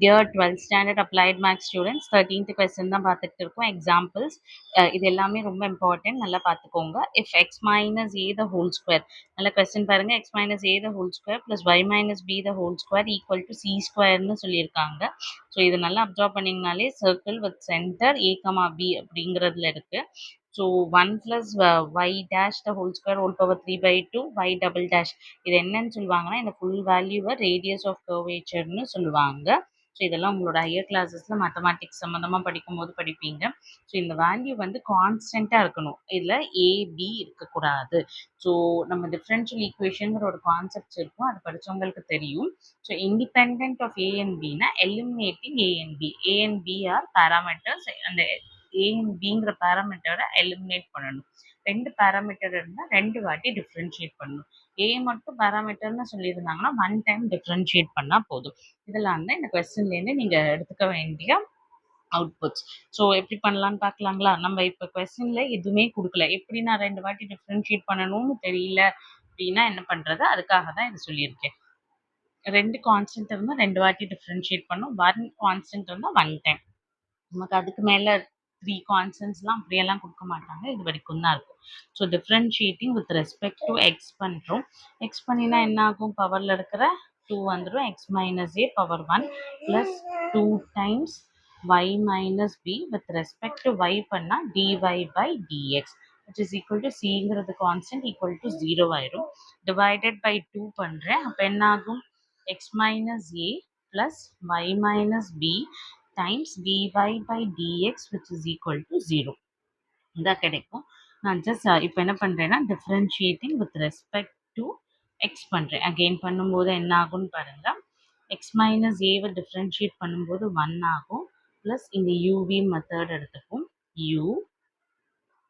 Dear 12th standard applied maths students, 13th question தான் பார்த்துட்டு இருக்கோம். எக்ஸாம்பிள்ஸ் இது எல்லாமே ரொம்ப இம்பார்ட்டன்ட், நல்லா பார்த்துக்கோங்க. If X minus A the whole square, நல்ல கொஸ்டின் பாருங்க. X minus A the whole square plus Y minus B the whole square equal to C ஸ்கொயர்னு சொல்லியிருக்காங்க. ஸோ இது நல்லா அப்சர்வ் பண்ணிங்கனாலே circle with center A comma B அப்படிங்கிறதுல இருக்கு. So 1 plus y dash the whole square whole power 3/2 y double dash, இது என்னன்னு சொல்லுவாங்கன்னா இந்த ஃபுல் வேல்யூவை ரேடியஸ் ஆஃப் கர்வேச்சர்னு சொல்லுவாங்க. ஸோ இதெல்லாம் உங்களோட ஹையர் கிளாஸஸில் மேத்தமேட்டிக்ஸ் சம்மந்தமாக படிக்கும்போது படிப்பீங்க. ஸோ இந்த வேல்யூ வந்து கான்ஸ்டண்ட்டாக இருக்கணும், இதில் ஏபி இருக்கக்கூடாது. ஸோ நம்ம டிஃப்ரென்ஷியல் ஈக்குவேஷனுங்கிற ஒரு கான்செப்ட்ஸ் இருக்கும், அது படித்தவங்களுக்கு தெரியும். So independent of A and பினா eliminating A and B. A and B are parameters, அந்த ஏ அண்ட் பிங்கிற பேராமீட்டரை எலிமினேட் பண்ணணும். ரெண்டு பேராமீட்டர் இருந்தால் ரெண்டு வாட்டி டிஃப்ரென்ஷியேட் பண்ணணும். ஏ மட்டும் பேராமீட்டர்னு சொல்லியிருந்தாங்கன்னா ஒன் டைம் டிஃப்ரென்ஷியேட் பண்ணால் போதும். இதெல்லாம் தான் இந்த கொஸ்டின்லேருந்து நீங்கள் எடுத்துக்க வேண்டிய அவுட்புட்ஸ். ஸோ எப்படி பண்ணலான்னு பார்க்கலாங்களா? நம்ம இப்போ கொஸ்டினில் எதுவுமே கொடுக்கல, எப்படி நான் ரெண்டு வாட்டி டிஃப்ரென்ஷியேட் பண்ணணும்னு தெரியல அப்படின்னா என்ன பண்ணுறது, அதுக்காக தான் இது சொல்லியிருக்கேன். ரெண்டு கான்ஸ்டன்ட் இருந்தால் ரெண்டு வாட்டி டிஃப்ரென்ஷியேட் பண்ணும், ஒன் கான்ஸ்டன்ட் இருந்தால் ஒன் டைம். நமக்கு அதுக்கு மேலே த்ரீ கான்ஸ்டன்ட்ஸ்லாம் அப்படியெல்லாம் கொடுக்க மாட்டாங்க, இது வரைக்கும் தான் இருக்கும். So differentiating with respect to X பண்ணுறோம். எக்ஸ் பண்ணினா என்ன ஆகும், பவரில் இருக்கிற 2 வந்துடும். X minus A power 1 plus 2 times y minus B with respect to y பண்ணால் dy by dx which is equal to cங்கிறது கான்ஸ்டன்ட் ஈக்குவல் டு 0 ஆயிடும். டிவைடட் பை 2 பண்ணுறேன், அப்போ என்ன ஆகும், X minus A plus y minus B times dy by dx which is equal to 0 இதான் கிடைக்கும். நான் ஜஸ்ட் இப்போ என்ன பண்ணுறேன்னா differentiating with respect to X பண்ணுறேன். அகெயின் பண்ணும்போது என்ன ஆகும்னு பாருங்கள், எக்ஸ் மைனஸ் ஏவை டிஃப்ரென்ஷியேட் பண்ணும்போது 1 ஆகும், ப்ளஸ் இந்த யூவி மெத்தட் எடுத்துக்கும், U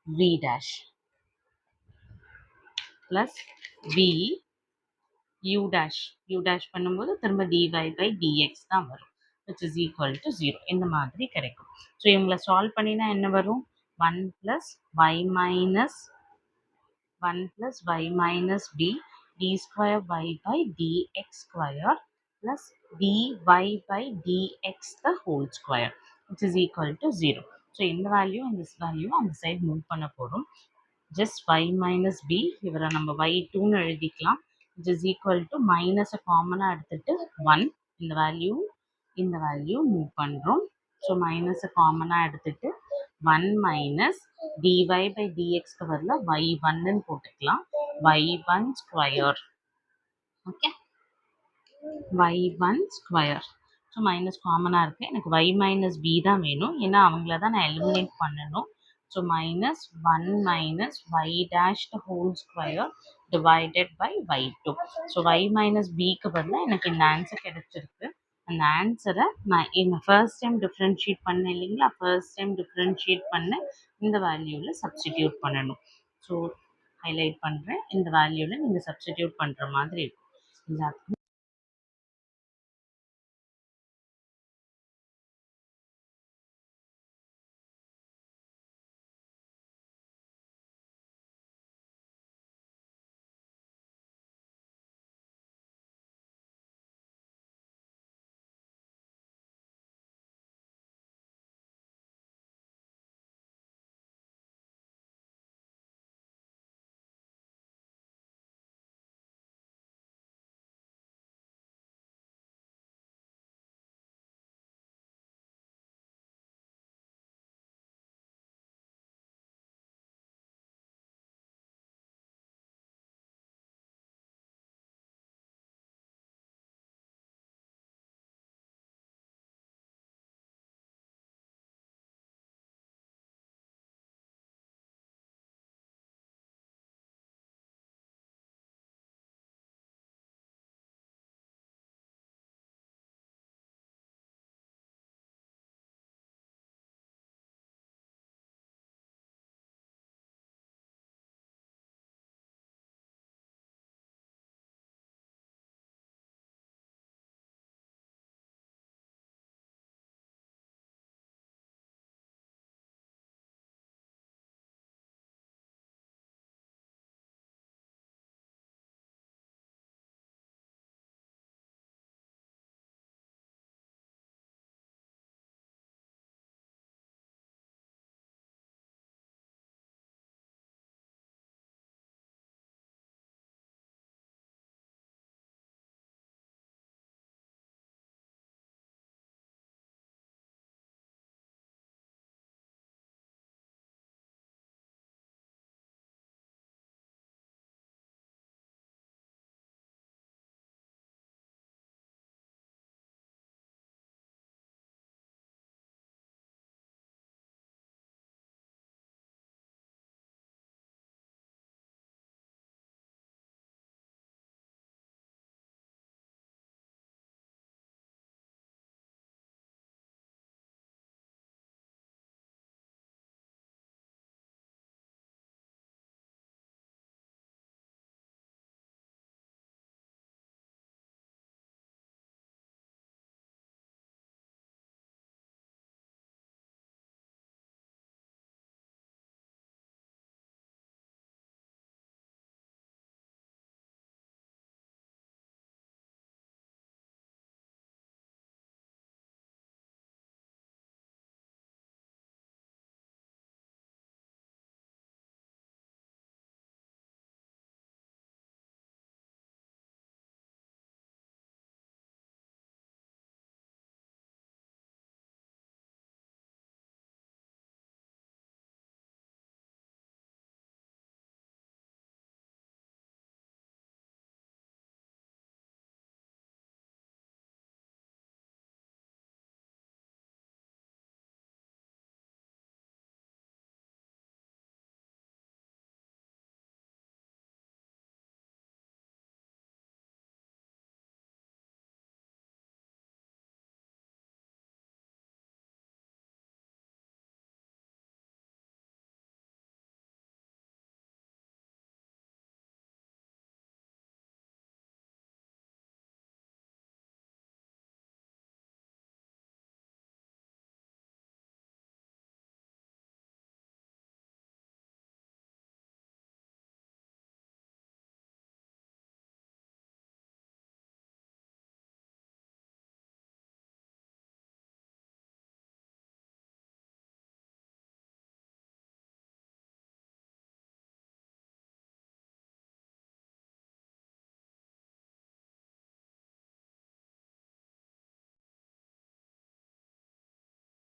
V dash plus V U dash பண்ணும்போது திரும்ப dy by dx தான் வரும் which is equal to 0. இந்த மாதிரி கிடைக்கும். ஸோ இவங்களை சால்வ் பண்ணினா என்ன வரும், 1 plus y minus b d square y by dx square plus dy by dx the whole square which is equal to 0. So இந்த வேல்யூ இந்த வேல்யூ அந்த சைடு மூவ் பண்ண போகிறோம். ஜஸ்ட் y minus b, இவரை நம்ம y2ன்னு எழுதிக்கலாம், which is equal to மைனஸை காமனாக எடுத்துட்டு 1, இந்த வேல்யூ மூவ் பண்ணுறோம். ஸோ மைனஸை காமனாக எடுத்துட்டு 1 மைனஸ் dy by dxக்கு பதில் y1ன்னு போட்டுக்கலாம், y1 square. Okay, y1 square. So minus காமனாக இருக்குது, எனக்கு y மைனஸ் b தான் வேணும், ஏன்னா அவங்கள தான் நான் எலிமினேட் பண்ணணும். So minus 1 minus y dash the whole square divided by y2. So y minus பிக்கு பதிலாக எனக்கு இந்த ஆன்சர் கிடைச்சிருக்கு. அந்த ஆன்சரை நான் இந்த ஃபர்ஸ்ட் டைம் டிஃப்ரென்ஷியேட் பண்ணேன் இல்லைங்களா, ஃபர்ஸ்ட் டைம் டிஃப்ரென்ஷியேட் பண்ண இந்த வேல்யூவில் சப்ஸ்டிடியூட் பண்ணணும். ஸோ ஹைலைட் பண்ணுறேன், இந்த வேல்யூவில் நீங்கள் சப்ஸ்டிடியூட் பண்ணுற மாதிரி இருக்கும். எல்லாத்துக்கும்